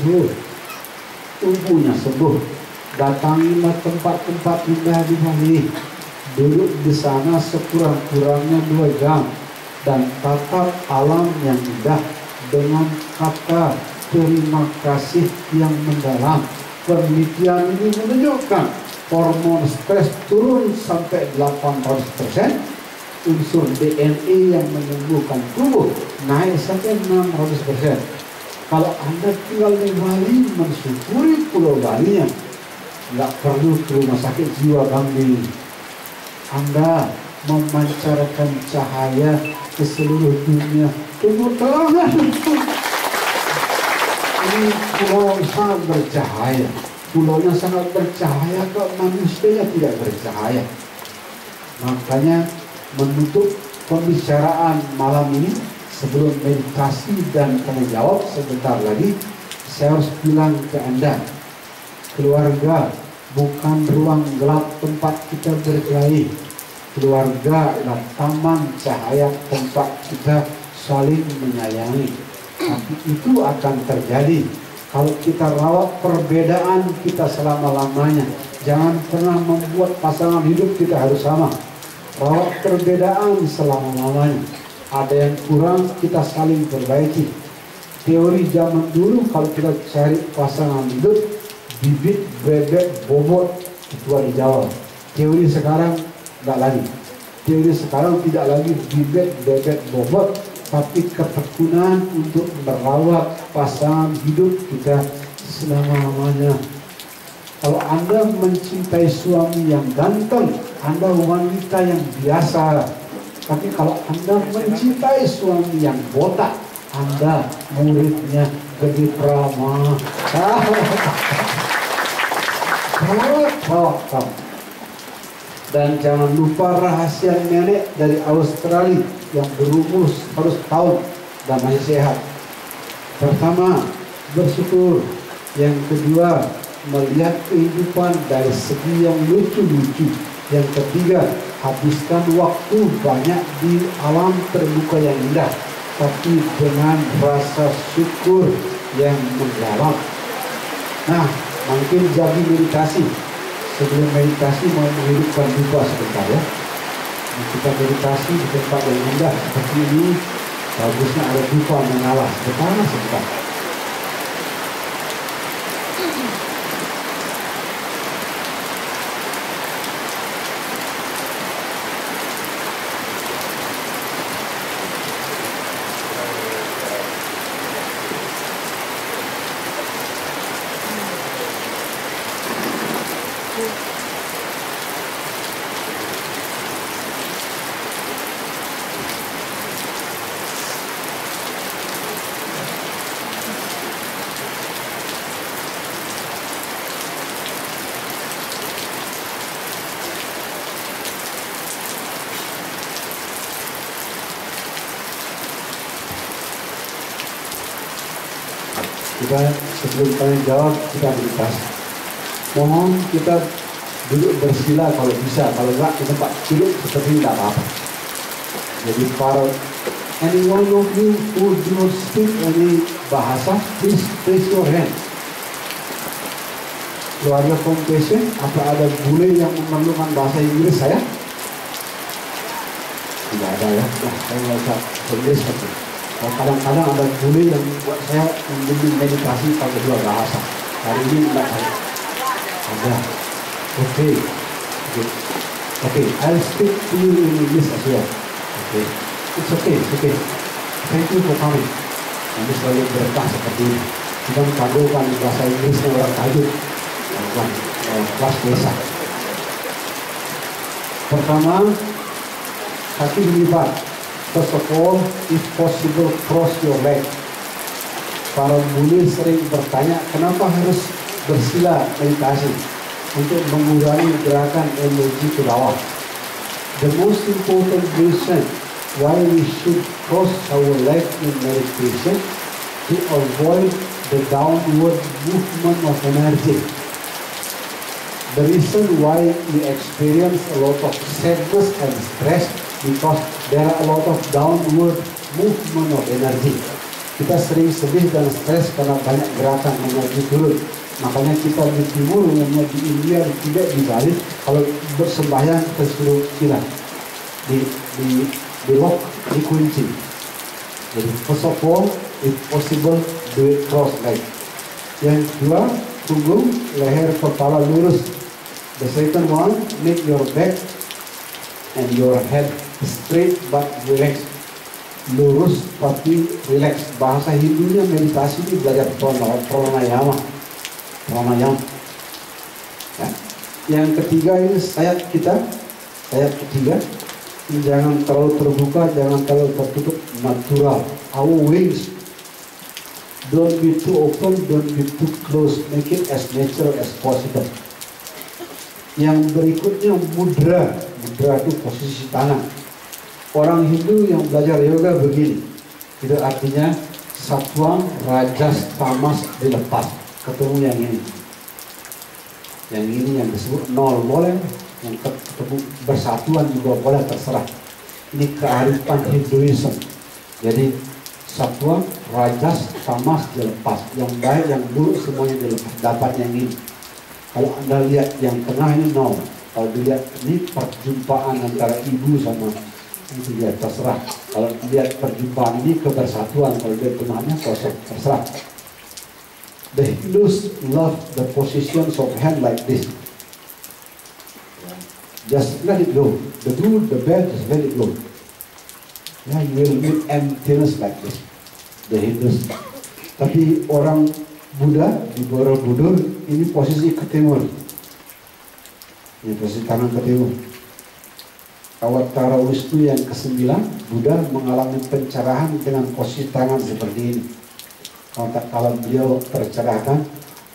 sembuh, tubuhnya sembuh. Datangilah tempat-tempat indah di Bali, duduk di sana sekurang-kurangnya 2 jam dan tatap alam yang indah dengan kata terima kasih yang mendalam. Penelitian ini menunjukkan hormon stres turun sampai 800%, unsur DNA yang menyembuhkan tubuh naik sampai 600%. Kalau Anda tinggal di Bali, mensyukuri Pulau Bali, nggak perlu ke rumah sakit jiwa Bangli. Anda memancarkan cahaya ke seluruh dunia. Tunggu tangan. Ini pulau sangat bercahaya. Pulaunya sangat bercahaya, kok manusianya tidak bercahaya. Makanya menutup pembicaraan malam ini, sebelum meditasi dan tanya jawab sebentar lagi, saya harus bilang ke Anda, keluarga bukan ruang gelap tempat kita berkelahi. Keluarga adalah taman cahaya tempat kita saling menyayangi. Tapi itu akan terjadi kalau kita rawat perbedaan kita selama-lamanya. Jangan pernah membuat pasangan hidup kita harus sama. Rawat perbedaan selama-lamanya. Ada yang kurang, kita saling perbaiki. Teori zaman dulu kalau kita cari pasangan hidup, bibit, bebek, bobot, itu dijawab. Teori sekarang tidak lagi. Teori sekarang tidak lagi bibit, bebek, bobot, tapi ketekunan untuk merawat pasangan hidup kita selama-lamanya. Kalau Anda mencintai suami yang ganteng, Anda wanita yang biasa. Tapi kalau Anda mencintai suami yang botak, Anda muridnya Gede Prama. Dan jangan lupa rahasia nenek dari Australia yang berumur 100 tahun dan masih sehat. Pertama, bersyukur. Yang kedua, melihat kehidupan dari segi yang lucu-lucu. Yang ketiga, habiskan waktu banyak di alam terbuka yang indah, tapi dengan rasa syukur yang mendalam. Nah, mungkin jadi meditasi. Sebelum meditasi mau menghidupkan dupa sebentar ya. Kita meditasi di tempat yang indah seperti ini, bagusnya ada dupa menyala. Sebentar. Kita sebelum tanya jawab kita meditasi. Mohon kita duduk bersila kalau bisa, kalau enggak di tempat duduk seperti ini tidak apa-apa. Jadi para anyone of you who do not speak any bahasa, please raise your hand. Keluarga Compassion, apa ada bule yang memerlukan bahasa Inggris saya? Tidak ada ya. Nah, saya nggak usah Inggris seperti. Kadang-kadang ada bule yang buat saya membimbing meditasi pakai 2 bahasa. Hari ini tidak ada. Okay, I'll speak to you in English as well. Okay, it's okay. Thank you for coming. Kami selalu berkah seperti ini. Kita mengkagukan bahasa Inggrisnya orang tajud, kelas desa. Pertama, kaki dilipat. First of all, if possible, cross your leg. Para bule sering bertanya, kenapa harus bersila meditasi? Untuk mengurangi gerakan energi ke bawah. The most important reason why we should cross our leg in meditation to avoid the downward movement of energy. The reason why we experience a lot of sadness and stress because there are a lot of downward movement of energy. Kita sering sedih dan stres karena banyak gerakan energi turun. Makanya kita di timur, umumnya di India, di Tibet, di Bali, kalau bersembahyang kita suruh istirahat, di lock, dikunci. Jadi first of all, if possible, do it cross leg. Yang kedua, punggung, leher, kepala lurus. The second one, make your back and your head straight but relaxed. Lurus tapi relax. Bahasa Hindunya meditasi ini belajar pranayama. Ya. Yang ketiga ini sayap kita. Sayap ketiga, jangan terlalu terbuka, jangan terlalu tertutup, natural. Our wings, don't be too open, don't be too close. Make it as natural as possible. Yang berikutnya mudra. Mudra itu posisi tangan. Orang Hindu yang belajar yoga begini, itu artinya satwam, rajas, tamas dilepas, ketemu yang ini. Yang ini yang disebut nol boleh, yang ketemu bersatuan juga boleh, terserah. Ini kearifan Hinduism. Jadi satwam, rajas, tamas dilepas, yang baik, yang buruk semuanya dilepas, dapat yang ini. Kalau Anda lihat yang tengah ini nol, kalau dilihat ini perjumpaan antara ibu sama itu dia, terserah. Kalau lihat perjumpaan ini kebersatuan, kalau dia tengahnya kosong, terserah. The Hindus love the positions of hand like this. Just let it go. The good, the bad, just let it go. Yeah, you will meet emptiness like this. The Hindus. Tapi orang Buddha di Borobudur ini posisi ke timur. Ini posisi tangan ke timur. Awatara Wisnu yang ke-9, Buddha mengalami pencerahan dengan posisi tangan seperti ini. Kalau beliau tercerahkan,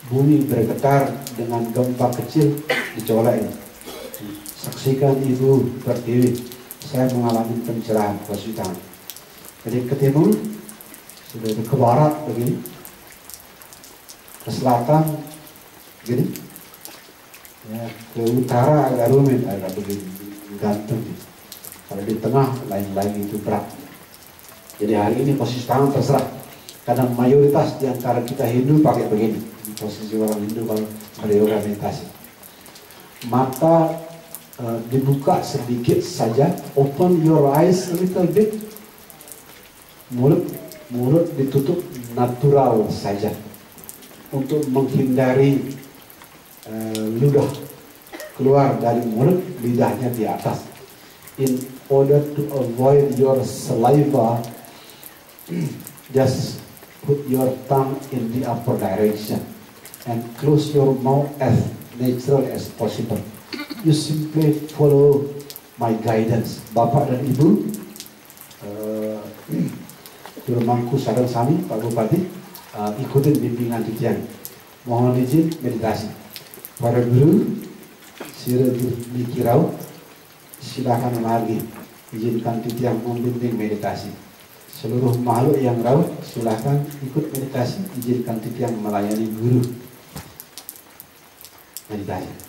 bumi bergetar dengan gempa kecil dicolek. Saksikan Ibu Pertiwi, saya mengalami pencerahan posisi tangan. Jadi ke timur, sudah ke barat begini, ke selatan begini, ya, ke utara agak rumit, agak begini. Gantung. Kalau di tengah lain-lain itu berat. Jadi hari ini posisi tangan terserah. Karena mayoritas di antara kita Hindu pakai begini. Posisi orang Hindu kalau beryoga meditasi. Mata dibuka sedikit saja. Open your eyes a little bit. Mulut ditutup natural saja. Untuk menghindari ludah keluar dari mulut, lidahnya di atas. In order to avoid your saliva, just put your tongue in the upper direction and close your mouth as natural as possible. You simply follow my guidance. Bapak dan Ibu, Turmangku Sadang Sami, Pak Bupati, ikutin bimbingan Titian. Mohon izin meditasi. Para guru, Sira Dikirau, silakan lagi izinkan Titian membimbing meditasi. Seluruh makhluk yang rawat silakan ikut meditasi, izinkan Titian melayani guru meditasi.